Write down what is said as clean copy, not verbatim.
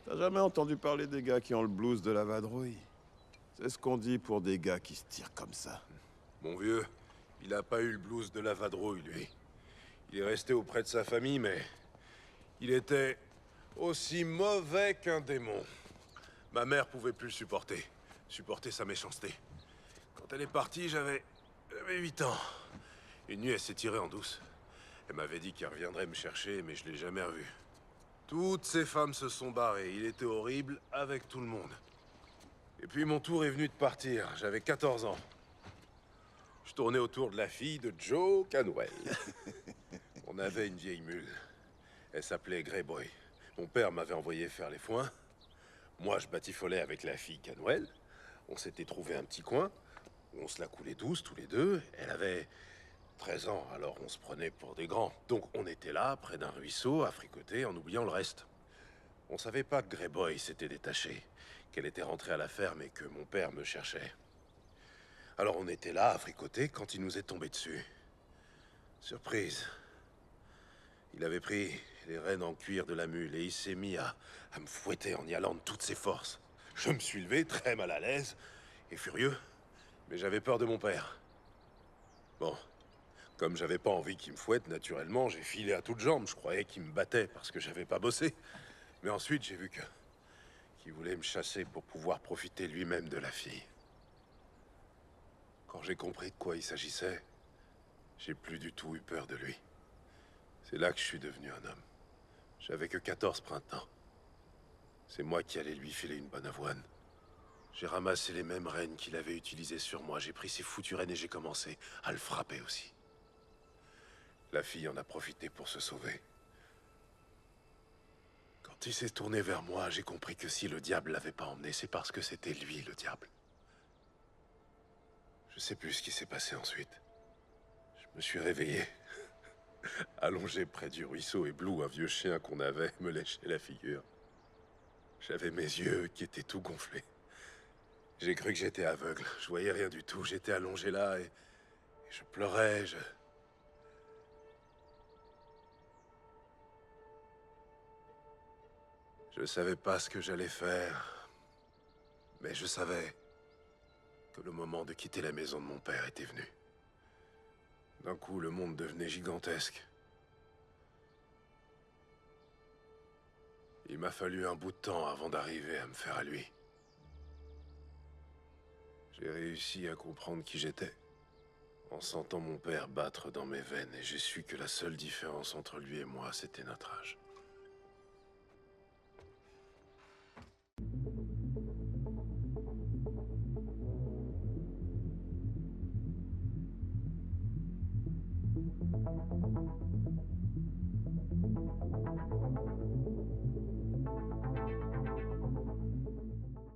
T'as jamais entendu parler des gars qui ont le blues de la vadrouille? C'est ce qu'on dit pour des gars qui se tirent comme ça. Mon vieux, il a pas eu le blues de la vadrouille, lui. Il est resté auprès de sa famille, mais... il était aussi mauvais qu'un démon. Ma mère pouvait plus le supporter sa méchanceté. Quand elle est partie, j'avais 8 ans. Une nuit, elle s'est tirée en douce. Elle m'avait dit qu'elle reviendrait me chercher, mais je l'ai jamais revue. Toutes ces femmes se sont barrées. Il était horrible avec tout le monde. Et puis mon tour est venu de partir. J'avais 14 ans. Je tournais autour de la fille de Joe Canwell. On avait une vieille mule. Elle s'appelait Greyboy. Mon père m'avait envoyé faire les foins. Moi, je batifolais avec la fille Canwell. On s'était trouvé un petit coin. On se la coulait douce, tous les deux. Elle avait 13 ans, alors on se prenait pour des grands. Donc on était là, près d'un ruisseau, à fricoter, en oubliant le reste. On savait pas que Greyboy s'était détaché, qu'elle était rentrée à la ferme et que mon père me cherchait. Alors on était là, à fricoter, quand il nous est tombé dessus. Surprise. Il avait pris les rênes en cuir de la mule et il s'est mis à me fouetter en y allant de toutes ses forces. Je me suis levé, très mal à l'aise et furieux, mais j'avais peur de mon père. Bon, comme j'avais pas envie qu'il me fouette, naturellement, j'ai filé à toutes jambes. Je croyais qu'il me battait parce que j'avais pas bossé. Mais ensuite, j'ai vu qu'il voulait me chasser pour pouvoir profiter lui-même de la fille. Quand j'ai compris de quoi il s'agissait, j'ai plus du tout eu peur de lui. C'est là que je suis devenu un homme. J'avais que 14 printemps. C'est moi qui allais lui filer une bonne avoine. J'ai ramassé les mêmes rênes qu'il avait utilisées sur moi. J'ai pris ses foutues rênes et j'ai commencé à le frapper aussi. La fille en a profité pour se sauver. Quand il s'est tourné vers moi, j'ai compris que si le diable l'avait pas emmené, c'est parce que c'était lui, le diable. Je sais plus ce qui s'est passé ensuite. Je me suis réveillé, allongé près du ruisseau, et Blue, un vieux chien qu'on avait, me léchait la figure. J'avais mes yeux qui étaient tout gonflés. J'ai cru que j'étais aveugle. Je voyais rien du tout. J'étais allongé là et je pleurais, Je savais pas ce que j'allais faire, mais je savais que le moment de quitter la maison de mon père était venu. D'un coup, le monde devenait gigantesque. Il m'a fallu un bout de temps avant d'arriver à me faire à lui. J'ai réussi à comprendre qui j'étais, en sentant mon père battre dans mes veines, et j'ai su que la seule différence entre lui et moi, c'était notre âge.